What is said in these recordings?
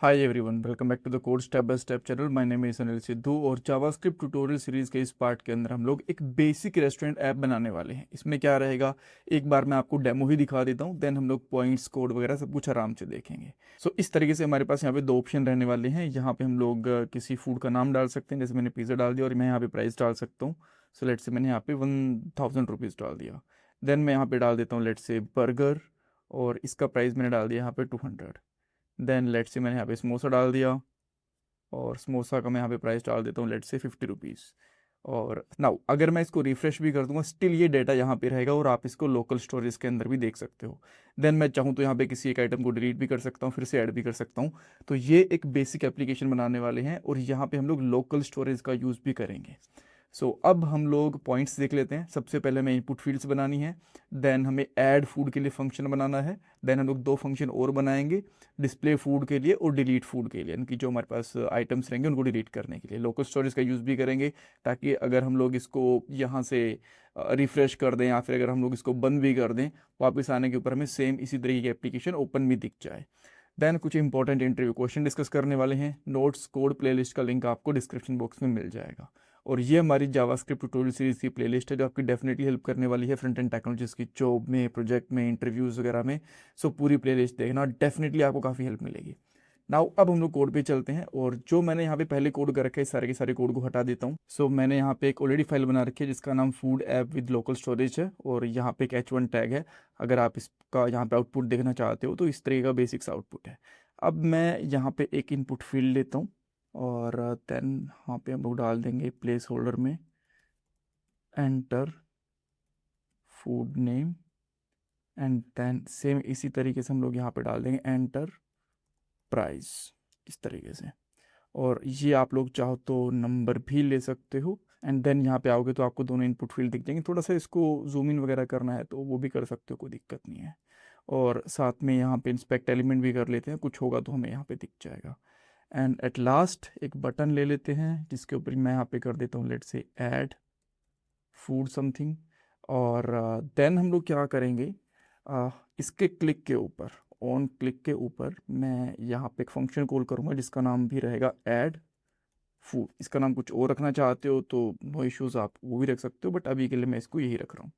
Hi everyone, welcome back to the code step by step channel. My name is Anil Sidhu और JavaScript tutorial series के इस part के अंदर हम लोग एक बेसिक रेस्टोरेंट ऐप बनाने वाले हैं। इसमें क्या रहेगा, एक बार मैं आपको डेमो ही दिखा देता हूँ, देन हम लोग पॉइंट्स कोड वगैरह सब कुछ आराम से देखेंगे। सो इस तरीके से हमारे पास यहाँ पे दो ऑप्शन रहने वाले हैं। यहाँ पे हम लोग किसी फूड का नाम डाल सकते हैं, जैसे मैंने पिज़्ज़ा डाल दिया और मैं यहाँ पे प्राइस डाल सकता हूँ। सो लेट से मैंने यहाँ पे 1000 रुपीज़ डाल दिया। देन मैं यहाँ पे डाल देता हूँ लेट से बर्गर, और इसका प्राइस मैंने डाल दिया यहाँ पे 200। देन लेट से मैंने यहाँ पे समोसा डाल दिया, और समोसा का मैं यहाँ पे प्राइस डाल देता हूँ लेट से 50 रुपीज़। और नाउ अगर मैं इसको रिफ्रेश भी कर दूंगा, स्टिल ये डेटा यहाँ पे रहेगा और आप इसको लोकल स्टोरेज के अंदर भी देख सकते हो। देन मैं चाहूँ तो यहाँ पे किसी एक आइटम को डिलीट भी कर सकता हूँ, फिर से ऐड भी कर सकता हूँ। तो ये एक बेसिक एप्लीकेशन बनाने वाले हैं और यहाँ पे हम लोग लोकल स्टोरेज का यूज़ भी करेंगे। अब हम लोग पॉइंट्स देख लेते हैं। सबसे पहले हमें इनपुट फील्ड्स बनानी है, देन हमें ऐड फूड के लिए फंक्शन बनाना है, देन हम लोग दो फंक्शन और बनाएंगे, डिस्प्ले फूड के लिए और डिलीट फूड के लिए, यानी कि जो हमारे पास आइटम्स रहेंगे उनको डिलीट करने के लिए। लोकल स्टोरेज का यूज़ भी करेंगे ताकि अगर हम लोग इसको यहाँ से रिफ़्रेश कर दें या फिर अगर हम लोग इसको बंद भी कर दें, वापस आने के ऊपर हमें सेम इसी तरीके की एप्लीकेशन ओपन भी दिख जाए। देन कुछ इंपॉर्टेंट इंटरव्यू क्वेश्चन डिस्कस करने वाले हैं। नोट्स कोड प्लेलिस्ट का लिंक आपको डिस्क्रिप्शन बॉक्स में मिल जाएगा। और ये हमारी जावास्क्रिप्ट ट्यूटोरियल सीरीज की प्लेलिस्ट है जो आपकी डेफिनेटली हेल्प करने वाली है फ्रंट एंड टेक्नोलॉजीज की जॉब में, प्रोजेक्ट में, इंटरव्यूज़ वगैरह में। पूरी प्लेलिस्ट देखना, डेफिनेटली आपको काफ़ी हेल्प मिलेगी। नाउ अब हम लोग कोड पे चलते हैं, और जो मैंने यहाँ पे पहले कोड कर रखे हैं सारे के सारे कोड को हटा देता हूँ। मैंने यहाँ पे एक ऑलरेडी फाइल बना रखी है जिसका नाम food app with local storage है, और यहाँ पे एक H1 टैग है। अगर आप इसका यहाँ पे आउटपुट देखना चाहते हो तो इस तरीके का बेसिक्स आउटपुट है। अब मैं यहाँ पे एक इनपुट फील्ड लेता हूँ, और देन यहाँ पे हम लोग डाल देंगे प्लेस होल्डर में enter food name, and then same इसी तरीके से हम लोग यहाँ पे डाल देंगे एंटर प्राइस, इस तरीके से। और ये आप लोग चाहो तो नंबर भी ले सकते हो, एंड देन यहाँ पे आओगे तो आपको दोनों इनपुट फील्ड दिख जाएंगे। थोड़ा सा इसको जूम इन वगैरह करना है तो वो भी कर सकते हो, कोई दिक्कत नहीं है। और साथ में यहाँ पे इंस्पेक्ट एलिमेंट भी कर लेते हैं, कुछ होगा तो हमें यहाँ पे दिख जाएगा। एंड एट लास्ट एक बटन ले लेते हैं जिसके ऊपर मैं यहाँ पे कर देता हूँ लेट से ऐड फूड समथिंग। और देन हम लोग क्या करेंगे, इसके क्लिक के ऊपर, ऑन क्लिक के ऊपर मैं यहाँ पे एक फंक्शन कॉल करूँगा जिसका नाम भी रहेगा ऐड फूड। इसका नाम कुछ और रखना चाहते हो तो नो इश्यूज़, आप वो भी रख सकते हो, बट अभी के लिए मैं इसको यही रख रहा हूँ।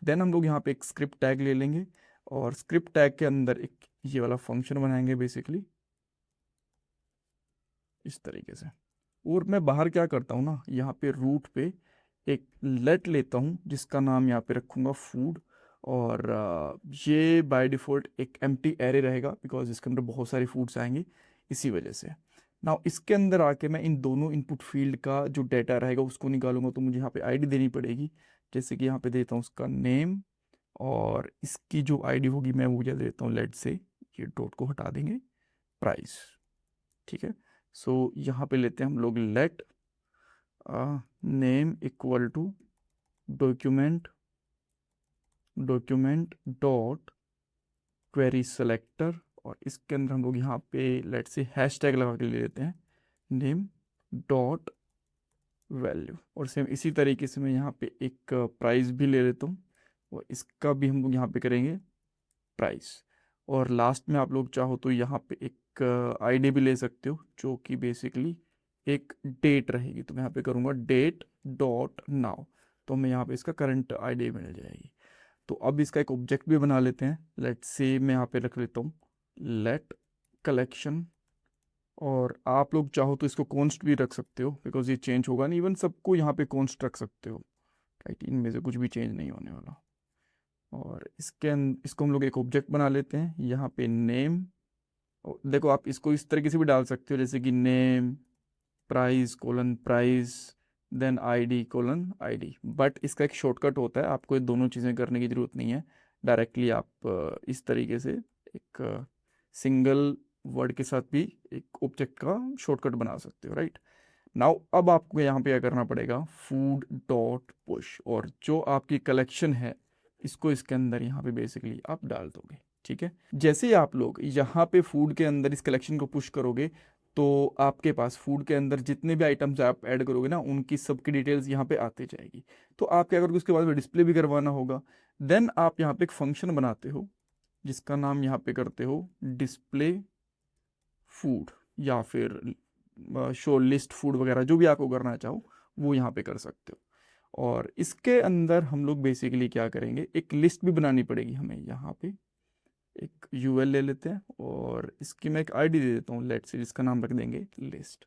देन हम लोग यहाँ पे एक स्क्रिप्ट टैग ले लेंगे, और स्क्रिप्ट टैग के अंदर एक ये वाला फंक्शन बनाएंगे बेसिकली इस तरीके से। और मैं बाहर क्या करता हूँ ना, यहाँ पे रूट पे एक लेट लेता हूँ जिसका नाम यहाँ पे रखूँगा फूड। और ये बाय डिफ़ॉल्ट एक एम्प्टी एरे रहेगा बिकॉज इसके अंदर बहुत सारे फूड्स आएंगे इसी वजह से। नाउ इसके अंदर आके मैं इन दोनों इनपुट फील्ड का जो डेटा रहेगा उसको निकालूंगा, तो मुझे यहाँ पे आईडी देनी पड़ेगी। जैसे कि यहाँ पे देता हूँ उसका नेम, और इसकी जो आईडी होगी मैं वो देता हूँ लेट से, ये डॉट को हटा देंगे, प्राइस। ठीक है। यहाँ पे लेते हैं हम लोग let name equal to document document dot query selector, और इसके अंदर हम लोग यहाँ पे लेट से हैश टैग लगा के ले लेते हैं नेम डॉट वैल्यू। और सेम इसी तरीके से मैं यहाँ पे एक प्राइस भी ले लेता हूँ, और इसका भी हम लोग यहाँ पे करेंगे प्राइस। और लास्ट में आप लोग चाहो तो यहाँ पे एक आईडी भी ले सकते हो जो कि बेसिकली एक डेट रहेगी, तो मैं यहाँ पे करूँगा डेट डॉट नाउ, तो हमें यहाँ पे इसका करंट आईडी मिल जाएगी। तो अब इसका एक ऑब्जेक्ट भी बना लेते हैं। लेट से मैं यहाँ पे रख लेता हूँ लेट कलेक्शन, और आप लोग चाहो तो इसको कॉन्स्ट भी रख सकते हो बिकॉज ये चेंज होगा नहीं, इवन सबको यहाँ पे कॉन्स्ट रख सकते हो, राइट, इनमें से कुछ भी चेंज नहीं होने वाला। और इसको हम लोग एक ऑब्जेक्ट बना लेते हैं यहाँ पे नेम। देखो आप इसको इस तरीके से भी डाल सकते हो जैसे कि name price colon price, then ID colon ID, but इसका एक शॉर्टकट होता है, आपको ये दोनों चीज़ें करने की ज़रूरत नहीं है। डायरेक्टली आप इस तरीके से एक सिंगल वर्ड के साथ भी एक ऑब्जेक्ट का शॉर्टकट बना सकते हो, राइट। नाउ अब आपको यहाँ पे क्या करना पड़ेगा, फूड डॉट पुश, और जो आपकी कलेक्शन है इसको इसके अंदर यहाँ पे बेसिकली आप डाल दोगे। ठीक है। जैसे ही आप लोग यहाँ पे फूड के अंदर इस कलेक्शन को पुश करोगे तो आपके पास फूड के अंदर जितने भी आइटम्स आप ऐड करोगे ना उनकी सबकी डिटेल्स यहाँ पे आती जाएगी। तो आप क्या करोगे, उसके बाद में डिस्प्ले भी करवाना होगा। देन आप यहाँ पे एक फंक्शन बनाते हो जिसका नाम यहाँ पे करते हो डिस्प्ले फूड। या फिर शो लिस्ट फूड वगैरह, जो भी आपको करना चाहो वो यहाँ पे कर सकते हो। और इसके अंदर हम लोग बेसिकली क्या करेंगे, एक लिस्ट भी बनानी पड़ेगी हमें। यहाँ पे एक यूएल ले लेते हैं और इसकी मैं एक आईडी दे देता हूँ, लेट से, जिसका नाम रख देंगे लिस्ट।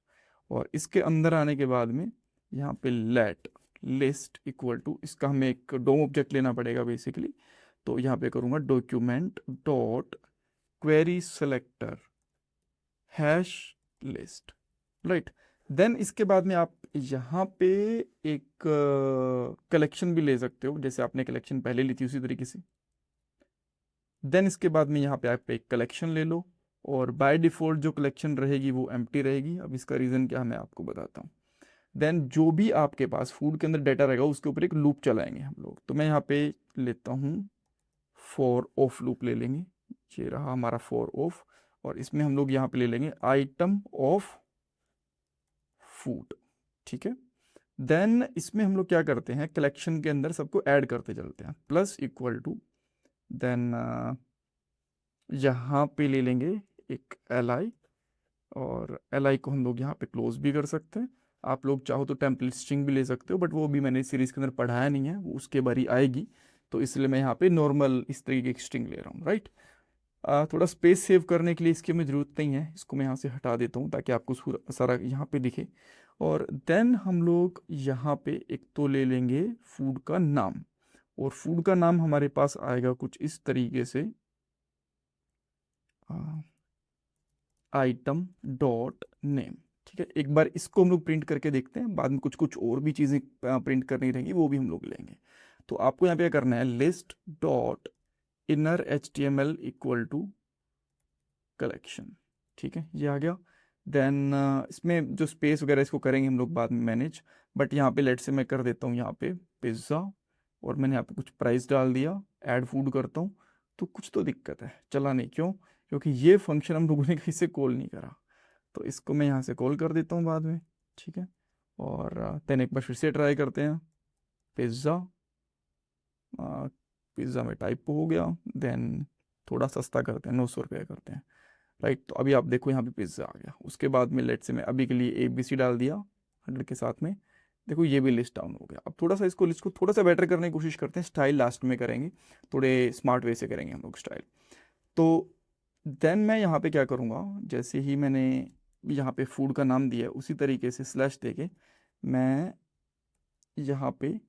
और इसके अंदर आने के बाद में यहाँ पे लेट लिस्ट इक्वल टू, इसका हमें एक डोम ऑब्जेक्ट लेना पड़ेगा बेसिकली। तो यहाँ पे करूँगा document dot query selector hash list, right. Then इसके बाद में आप यहाँ पे एक कलेक्शन भी ले सकते हो, जैसे आपने कलेक्शन पहले ली थी उसी तरीके से। देन इसके बाद में यहाँ पे आप एक कलेक्शन ले लो, और बाय डिफ़ॉल्ट जो कलेक्शन रहेगी वो एम्प्टी रहेगी। अब इसका रीज़न क्या है मैं आपको बताता हूँ। देन जो भी आपके पास फूड के अंदर डाटा रहेगा उसके ऊपर एक लूप चलाएंगे हम लोग। तो मैं यहाँ पे लेता हूँ फॉर ऑफ लूप ले लेंगे, ये रहा हमारा फॉर ऑफ। और इसमें हम लोग यहाँ पे ले लेंगे आइटम ऑफ फूड, ठीक है। देन इसमें हम लोग क्या करते हैं, कलेक्शन के अंदर सबको ऐड करते चलते हैं, प्लस इक्वल टू, देन यहाँ पे ले लेंगे एक एल आई, और एल आई को हम लोग यहाँ पे क्लोज भी कर सकते हैं। आप लोग चाहो तो टेम्पलेट स्ट्रिंग भी ले सकते हो, बट वो भी मैंने सीरीज़ के अंदर पढ़ाया नहीं है, वो उसके बारी आएगी। तो इसलिए मैं यहाँ पे नॉर्मल इस तरीके की स्ट्रिंग ले रहा हूँ, राइट। थोड़ा स्पेस सेव करने के लिए इसकी हमें ज़रूरत नहीं है, इसको मैं यहाँ से हटा देता हूँ ताकि आपको सारा यहाँ पे दिखे। और देन हम लोग यहाँ पे एक तो ले लेंगे फूड का नाम, और फूड का नाम हमारे पास आएगा कुछ इस तरीके से, आइटम डॉट नेम, ठीक है। एक बार इसको हम लोग प्रिंट करके देखते हैं, बाद में कुछ कुछ और भी चीज़ें प्रिंट करनी रहेंगी, वो भी हम लोग लेंगे। तो आपको यहाँ पे क्या करना है, list dot inner HTML equal to collection, ठीक है, ये आ गया। देन इसमें जो स्पेस वगैरह इसको करेंगे हम लोग बाद में मैनेज, बट यहाँ पे लेट से मैं कर देता हूँ यहाँ पे पिज़्ज़ा, और मैंने यहाँ पे कुछ प्राइस डाल दिया, ऐड फूड करता हूँ। तो कुछ तो दिक्कत है, चला नहीं, क्यों? क्योंकि ये फंक्शन हम लोगों ने कहीं से कॉल नहीं करा। तो इसको मैं यहाँ से कॉल कर देता हूँ बाद में, ठीक है। और देन एक बार फिर से ट्राई करते हैं, पिज़्ज़ा, पिज़्ज़ा में टाइप हो गया। देन थोड़ा सस्ता करते हैं, 900 रुपये करते हैं, राइट। तो अभी आप देखो यहाँ पे पिज़्ज़ा आ गया। उसके बाद में लेट से मैं अभी के लिए ABC डाल दिया 100 के साथ में, देखो ये भी लिस्ट डाउन हो गया। अब थोड़ा सा इसको लिस्ट को थोड़ा सा बेटर करने की कोशिश करते हैं, स्टाइल लास्ट में करेंगे, थोड़े स्मार्ट वे से करेंगे हम लोग स्टाइल। तो देन मैं यहाँ पे क्या करूँगा, जैसे ही मैंने यहाँ पे फूड का नाम दिया उसी तरीके से स्लैश देके मैं यहाँ पे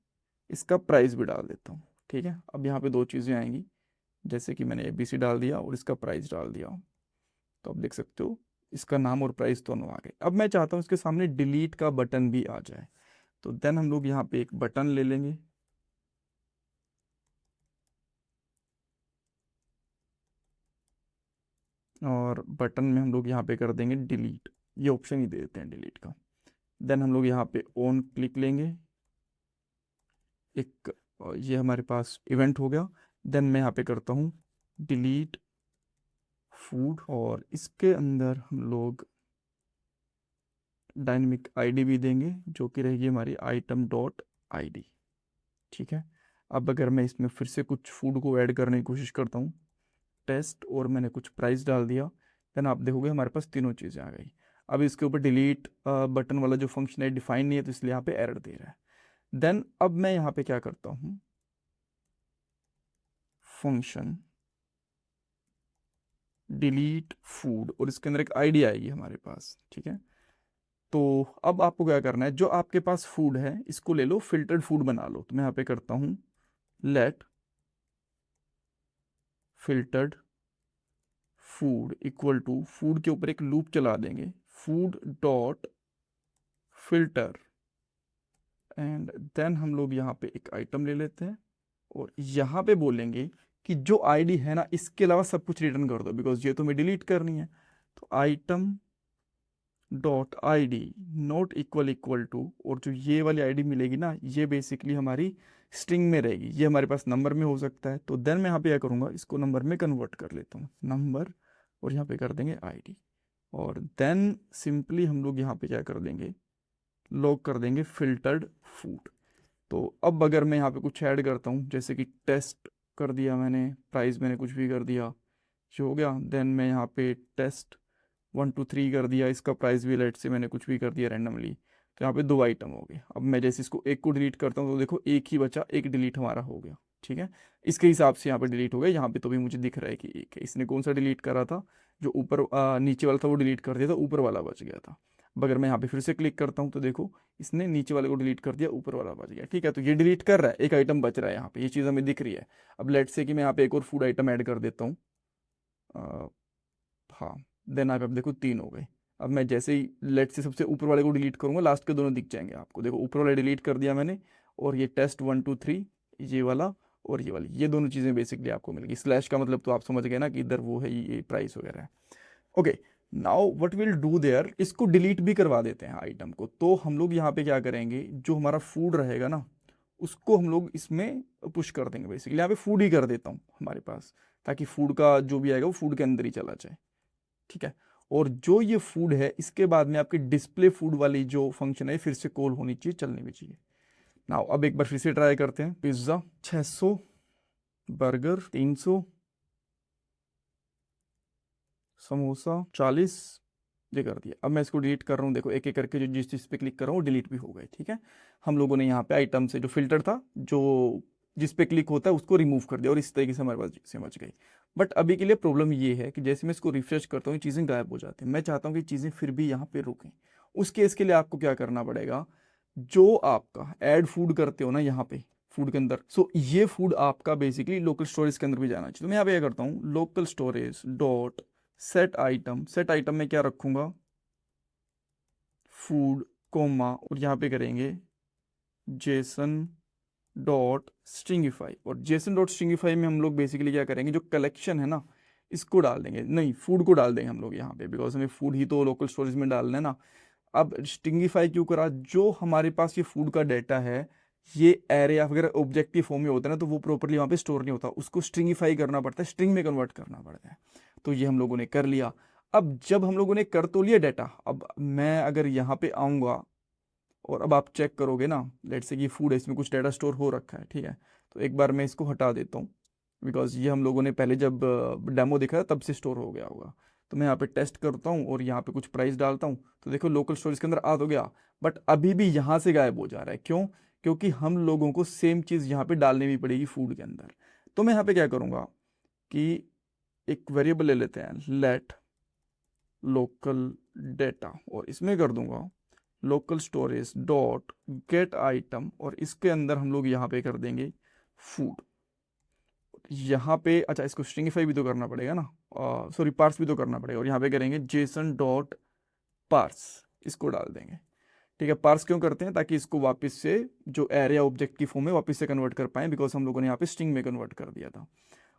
इसका प्राइस भी डाल देता हूँ, ठीक है। अब यहाँ पे दो चीज़ें आएंगी, जैसे कि मैंने ABC डाल दिया और इसका प्राइस डाल दिया, तो आप देख सकते हो इसका नाम और प्राइस दोनों आ गए। अब मैं चाहता हूँ इसके सामने डिलीट का बटन भी आ जाए, तो देन हम लोग यहाँ पे एक बटन ले लेंगे, और बटन में हम लोग यहाँ पे कर देंगे डिलीट, ये ऑप्शन ही दे देते हैं डिलीट का। देन हम लोग यहाँ पे ऑन क्लिक लेंगे, एक ये हमारे पास इवेंट हो गया। देन मैं यहाँ पे करता हूँ डिलीट फूड, और इसके अंदर हम लोग डायनेमिक आईडी भी देंगे, जो कि रहेगी हमारी आइटम डॉट ID, ठीक है। अब अगर मैं इसमें फिर से कुछ फूड को ऐड करने की कोशिश करता हूँ, टेस्ट, और मैंने कुछ प्राइस डाल दिया, देन आप देखोगे हमारे पास तीनों चीज़ें आ गई। अब इसके ऊपर डिलीट बटन वाला जो फंक्शन है डिफाइन नहीं है, तो इसलिए यहाँ पे एरर दे रहा है। देन अब मैं यहाँ पे क्या करता हूँ, फंक्शन डिलीट फूड, और इसके अंदर एक आईडी आएगी हमारे पास, ठीक है। तो अब आपको क्या करना है, जो आपके पास फूड है इसको ले लो, फिल्टर्ड फूड बना लो। तो मैं यहाँ पे करता हूँ let filtered food equal to, food के ऊपर एक लूप चला देंगे, food dot filter, and then हम लोग यहाँ पे एक आइटम ले लेते हैं, और यहाँ पे बोलेंगे कि जो आईडी है ना इसके अलावा सब कुछ रिटर्न कर दो, बिकॉज ये तो मैं डिलीट करनी है। तो item dot ID not equal equal to, और जो ये वाली आईडी मिलेगी ना ये बेसिकली हमारी स्ट्रिंग में रहेगी, ये हमारे पास नंबर में हो सकता है। तो देन मैं यहाँ पे क्या करूँगा, इसको नंबर में कन्वर्ट कर लेता हूँ, नंबर, और यहाँ पे कर देंगे ID। और देन सिंपली हम लोग यहाँ पे क्या कर देंगे, लॉग कर देंगे फिल्टर्ड फूड। तो अब अगर मैं यहाँ पे कुछ ऐड करता हूँ, जैसे कि टेस्ट कर दिया मैंने, प्राइस मैंने कुछ भी कर दिया, जो हो गया। देन मैं यहाँ पे टेस्ट 1 2 3 कर दिया, इसका प्राइस भी लेट से मैंने कुछ भी कर दिया रैंडमली, तो यहाँ पे 2 आइटम हो गए। अब मैं जैसे इसको एक को डिलीट करता हूँ तो देखो एक ही बचा, एक डिलीट हमारा हो गया, ठीक है। इसके हिसाब से यहाँ पे डिलीट हो गया, यहाँ पे तो भी मुझे दिख रहा है कि एक है। इसने कौन सा डिलीट करा था, जो ऊपर नीचे वाला था वो डिलीट कर दिया था, ऊपर वाला बच गया था। अब अगर मैं यहाँ पे फिर से क्लिक करता हूँ तो देखो इसने नीचे वाले को डिलीट कर दिया, ऊपर वाला बच गया, ठीक है। तो ये डिलीट कर रहा है, एक आइटम बच रहा है यहाँ पे, ये चीज़ हमें दिख रही है। अब लेट से कि मैं यहाँ पे एक और फूड आइटम ऐड कर देता हूँ, हाँ, देन आप अब देखो 3 हो गए। अब मैं जैसे ही लेट से सबसे ऊपर वाले को डिलीट करूंगा, लास्ट के दोनों दिख जाएंगे आपको, देखो ऊपर वाला डिलीट कर दिया मैंने, और ये टेस्ट 1 2 3 ये वाला और ये वाली, ये दोनों चीज़ें बेसिकली आपको मिल गई। स्लैश का मतलब तो आप समझ गए ना कि इधर वो है, ये प्राइस वगैरह है। Okay, now what will do their, इसको डिलीट भी करवा देते हैं आइटम को। तो हम लोग यहाँ पे क्या करेंगे, जो हमारा फूड रहेगा ना उसको हम लोग इसमें पुश कर देंगे। बेसिकली यहाँ पे फूड ही कर देता हूँ हमारे पास, ताकि फूड का जो भी आएगा वो फूड के अंदर ही चला जाए, ठीक है। और जो ये फूड है इसके बाद में आपकी डिस्प्ले फूड वाली जो फंक्शन है फिर से कॉल होनी चाहिए, चलनी भी चाहिए। नाउ अब एक बार फिर से ट्राई करते हैं। पिज्ज़ा 600, बर्गर 300, समोसा 40, ये कर दिया। अब मैं इसको डिलीट कर रहा हूँ, देखो एक एक करके जो जिस चीज़ पे क्लिक कर रहा हूँ वो डिलीट भी हो गए, ठीक है। हम लोगों ने यहाँ पे आइटम से जो फिल्टर था, जो जिस पे क्लिक होता है उसको रिमूव कर दिया, और इस तरीके से हमारे पास चीज़ें बच गई। बट अभी के लिए प्रॉब्लम ये है कि जैसे मैं इसको रिफ्रेश करता हूँ चीज़ें गायब हो जाती हैं। मैं चाहता हूँ कि चीज़ें फिर भी यहाँ पे रुकें। उस केस के लिए आपको क्या करना पड़ेगा, जो आपका ऐड फूड करते हो ना यहाँ पे फूड के अंदर, सो ये फूड आपका बेसिकली लोकल स्टोरेज के अंदर भी जाना चाहिए। तो मैं यहाँ पे क्या करता हूँ, local storage dot set item, set item में क्या रखूंगा, फूड कोमा, और यहाँ पे करेंगे जेसन डॉट स्ट्रिंगिफाई। और जेसन डॉट स्ट्रिंगिफाई में हम लोग बेसिकली क्या करेंगे, जो कलेक्शन है ना इसको डाल देंगे, नहीं फूड को डाल देंगे हम लोग यहाँ पे, बिकॉज हमें फूड ही तो लोकल स्टोरेज में डालना है ना। अब स्ट्रिंगिफाई क्यों करा, जो हमारे पास ये फूड का डाटा है ये एरे या वगैरह ऑब्जेक्टिव फॉर्म में होता है ना, तो वो प्रॉपरली वहाँ पे स्टोर नहीं होता, उसको स्ट्रिंगिफाई करना पड़ता है, स्ट्रिंग में कन्वर्ट करना पड़ता है। तो ये हम लोगों ने कर लिया। अब जब हम लोगों ने कर तो लिया डाटा, अब मैं अगर यहाँ पे आऊँगा और अब आप चेक करोगे ना, लेट्स से कि फूड है, इसमें कुछ डाटा स्टोर हो रखा है, ठीक है। तो एक बार मैं इसको हटा देता हूँ, बिकॉज ये हम लोगों ने पहले जब डेमो देखा था तब से स्टोर हो गया होगा। तो मैं यहाँ पे टेस्ट करता हूँ और यहाँ पे कुछ प्राइस डालता हूँ, तो देखो लोकल स्टोरेज के अंदर आ तो गया, बट अभी भी यहाँ से गायब हो जा रहा है। क्यों, क्योंकि हम लोगों को सेम चीज़ यहाँ पे डालनी भी पड़ेगी फूड के अंदर। तो मैं यहाँ पे क्या करूँगा कि एक वेरिएबल ले लेते हैं, लेट लोकल डेटा, और इसमें कर दूंगा local storage dot gate item, और इसके अंदर हम लोग यहाँ पे कर देंगे फूड। यहाँ पे अच्छा इसको स्ट्रिंगिफाई भी तो करना पड़ेगा ना, सॉरी पार्स भी तो करना पड़ेगा, और यहाँ पे करेंगे जेसन डॉट पार्स, इसको डाल देंगे, ठीक है। पार्स क्यों करते हैं, ताकि इसको वापस से जो एरिया ऑब्जेक्ट की फॉर्म में वापस से कन्वर्ट कर पाए, बिकॉज हम लोगों ने यहाँ पे स्ट्रिंग में कन्वर्ट कर दिया था।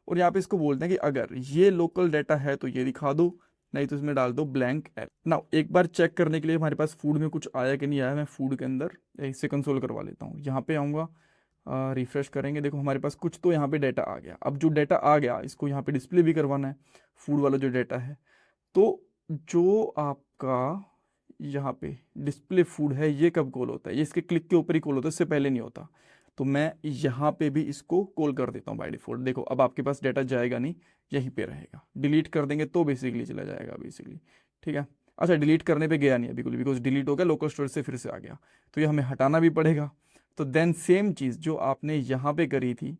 और यहाँ पे इसको बोलते हैं कि अगर ये लोकल डाटा है तो ये दिखा दो, नहीं तो इसमें डाल दो ब्लैंक एल। ना एक बार चेक करने के लिए हमारे पास फूड में कुछ आया कि नहीं आया, मैं फूड के अंदर इससे कंसोल करवा लेता हूँ। यहाँ पे आऊँगा, रिफ्रेश करेंगे, देखो हमारे पास कुछ तो यहाँ पे डाटा आ गया। अब जो डाटा आ गया इसको यहाँ पे डिस्प्ले भी करवाना है, फूड वाला जो डाटा है। तो जो आपका यहाँ पे डिस्प्ले फूड है ये कब कॉल होता है, ये इसके क्लिक के ऊपर ही कॉल होता है, इससे पहले नहीं होता। तो मैं यहाँ पे भी इसको कॉल कर देता हूँ बाय डिफॉल्ट। देखो अब आपके पास डाटा जाएगा नहीं, यहीं पे रहेगा। डिलीट कर देंगे तो बेसिकली चला जाएगा बेसिकली, ठीक है। अच्छा डिलीट करने पे गया नहीं अभी बिल्कुल, बिकॉज डिलीट हो गया, लोकल स्टोरेज से फिर से आ गया, तो ये हमें हटाना भी पड़ेगा। तो देन सेम चीज़ जो आपने यहाँ पे करी थी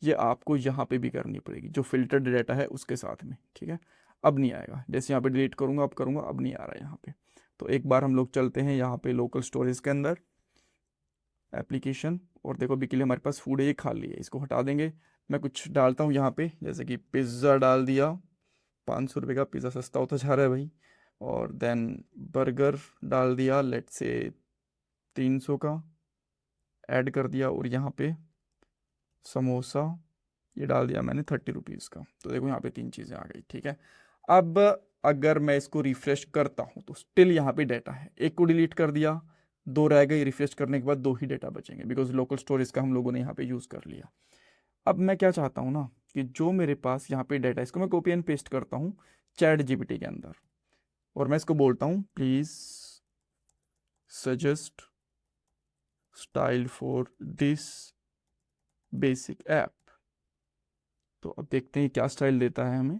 ये आपको यहाँ पे भी करनी पड़ेगी, जो फिल्टर्ड डाटा है उसके साथ में, ठीक है। अब नहीं आएगा, जैसे यहाँ पे डिलीट करूँगा अब करूँगा, अब नहीं आ रहा है यहाँ पे। तो एक बार हम लोग चलते हैं यहाँ पे लोकल स्टोरेज के अंदर, एप्लीकेशन, और देखो अभी के लिए हमारे पास फूड है ये खाली है, इसको हटा देंगे। मैं कुछ डालता हूँ यहाँ पे, जैसे कि पिज़्ज़ा डाल दिया, 500 रुपये का पिज़्ज़ा सस्ता होता जा रहा है भाई। और देन बर्गर डाल दिया, लेट से 300 का ऐड कर दिया, और यहाँ पे समोसा ये डाल दिया मैंने 30 रुपीज़ का। तो देखो यहाँ पे 3 चीज़ें आ गई, ठीक है। अब अगर मैं इसको रिफ्रेश करता हूँ तो स्टिल यहाँ पे डाटा है, एक को डिलीट कर दिया, 2 रह गए, रिफ्रेश करने के बाद 2 ही डाटा बचेंगे, बिकॉज लोकल स्टोरेज का हम लोगों ने यहाँ पे यूज़ कर लिया। अब मैं क्या चाहता हूँ ना कि जो मेरे पास यहाँ पे डाटा, इसको मैं कॉपी एंड पेस्ट करता हूँ चैट जीपीटी के अंदर, और मैं इसको बोलता हूँ please suggest style for this basic app. तो अब देखते हैं क्या स्टाइल देता है हमें।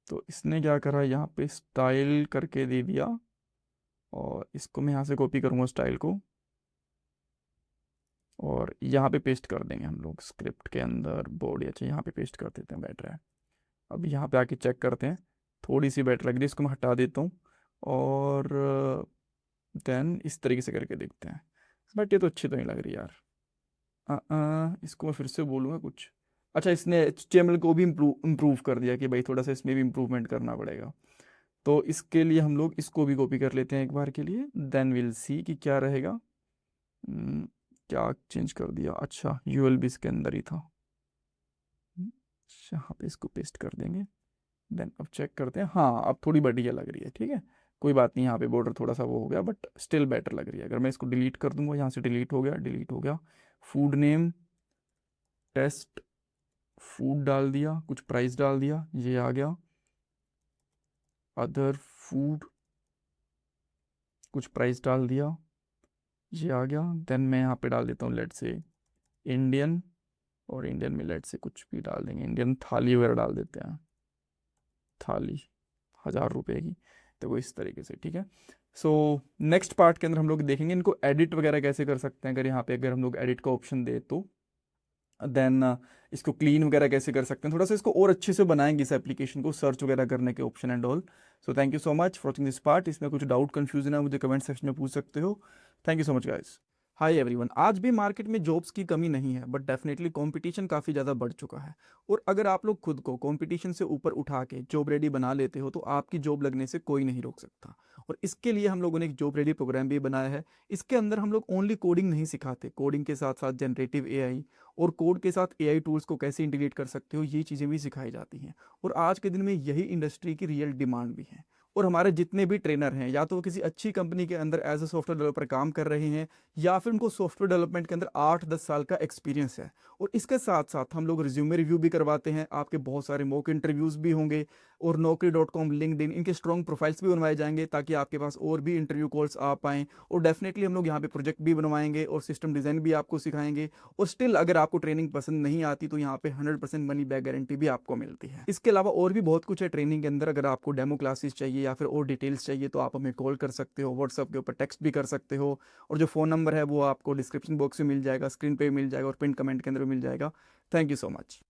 तो इसने क्या करा, यहाँ पे स्टाइल करके दे दिया, और इसको मैं यहाँ से कॉपी करूँगा स्टाइल को, और यहाँ पे पेस्ट कर देंगे हम लोग स्क्रिप्ट के अंदर बॉडी। अच्छा यहाँ पे पेस्ट कर देते हैं, बेटर है। अब यहाँ पे आके चेक करते हैं, थोड़ी सी बेटर लग रही है, इसको मैं हटा देता हूँ, और देन इस तरीके से करके देखते हैं। बट ये तो अच्छी तो नहीं लग रही यार। इसको मैं फिर से बोलूँगा कुछ। अच्छा, इसने HTML को भी इम्प्रूव कर दिया कि भाई थोड़ा सा इसमें भी इम्प्रूवमेंट करना पड़ेगा। तो इसके लिए हम लोग इसको भी कॉपी कर लेते हैं एक बार के लिए, देन विल सी कि क्या रहेगा। क्या चेंज कर दिया, अच्छा UL भी इसके अंदर ही था। यहाँ पे इसको पेस्ट कर देंगे, देन अब चेक करते हैं। हाँ अब थोड़ी बढ़िया लग रही है, ठीक है, कोई बात नहीं। यहाँ पे बॉर्डर थोड़ा सा वो हो गया, बट स्टिल बेटर लग रही है। अगर मैं इसको डिलीट कर दूंगा, यहाँ से डिलीट हो गया, डिलीट हो गया। फूड नेम टेस्ट फूड डाल दिया, कुछ प्राइस डाल दिया, ये आ गया। अदर फूड कुछ प्राइस डाल दिया, ये आ गया। देन मैं यहाँ पे डाल देता हूँ लेट से इंडियन, और इंडियन में लेट से कुछ भी डाल देंगे, इंडियन थाली वगैरह डाल देते हैं, थाली 1000 रुपये की। तो वो इस तरीके से, ठीक है। सो नेक्स्ट पार्ट के अंदर हम लोग देखेंगे इनको एडिट वगैरह कैसे कर सकते हैं। अगर यहाँ पे अगर हम लोग एडिट का ऑप्शन दे तो देन इसको क्लीन वगैरह कैसे कर सकते हैं, थोड़ा सा इसको और अच्छे से बनाएंगे इस एप्लीकेशन को, सर्च वगैरह करने के option and all. So thank you so much for watching this part. इसमें कुछ डाउट कंफ्यूजन है मुझे कमेंट सेक्शन में पूछ सकते हो। Thank you so much guys. Hi everyone, आज भी मार्केट में जॉब्स की कमी नहीं है, बट डेफिनेटली कंपटीशन काफ़ी ज़्यादा बढ़ चुका है। और अगर आप लोग खुद को कंपटीशन से ऊपर उठा के जॉब रेडी बना लेते हो तो आपकी जॉब लगने से कोई नहीं रोक सकता। और इसके लिए हम लोगों ने एक जॉब रेडी प्रोग्राम भी बनाया है। इसके अंदर हम लोग ओनली कोडिंग नहीं सिखाते, कोडिंग के साथ साथ जनरेटिव AI और कोड के साथ AI टूल्स को कैसे इंटीग्रेट कर सकते हो, ये चीज़ें भी सिखाई जाती हैं। और आज के दिन में यही इंडस्ट्री की रियल डिमांड भी है। और हमारे जितने भी ट्रेनर हैं, या तो वो किसी अच्छी कंपनी के अंदर एज अ सॉफ्टवेयर डेवलपर काम कर रहे हैं, या फिर उनको सॉफ्टवेयर डेवलपमेंट के अंदर 8-10 साल का एक्सपीरियंस है। और इसके साथ साथ हम लोग रिज्यूमे रिव्यू भी करवाते हैं, आपके बहुत सारे मॉक इंटरव्यूज़ भी होंगे, और Naukri.com, लिंक्डइन, इनके स्ट्रॉन्ग प्रोफाइल्स भी बनवाए जाएंगे ताकि आपके पास और भी इंटरव्यू कॉल्स आ पाएँ। और डेफिनेटली हम लोग यहाँ पे प्रोजेक्ट भी बनवाएंगे और सिस्टम डिज़ाइन भी आपको सिखाएंगे। और स्टिल अगर आपको ट्रेनिंग पसंद नहीं आती तो यहाँ पे 100% मनी बैक गारंटी भी आपको मिलती है। इसके अलावा और भी बहुत कुछ है ट्रेनिंग के अंदर। अगर आपको डेमो क्लासेस चाहिए या फिर और डिटेल्स चाहिए तो आप हमें कॉल कर सकते हो, व्हाट्सअप के ऊपर टेक्स्ट भी कर सकते हो। और जो फ़ोन नंबर है वो आपको डिस्क्रिप्शन बॉक्स में मिल जाएगा, स्क्रीन पे मिल जाएगा, और पिन कमेंट के अंदर भी मिल जाएगा। Thank you so much.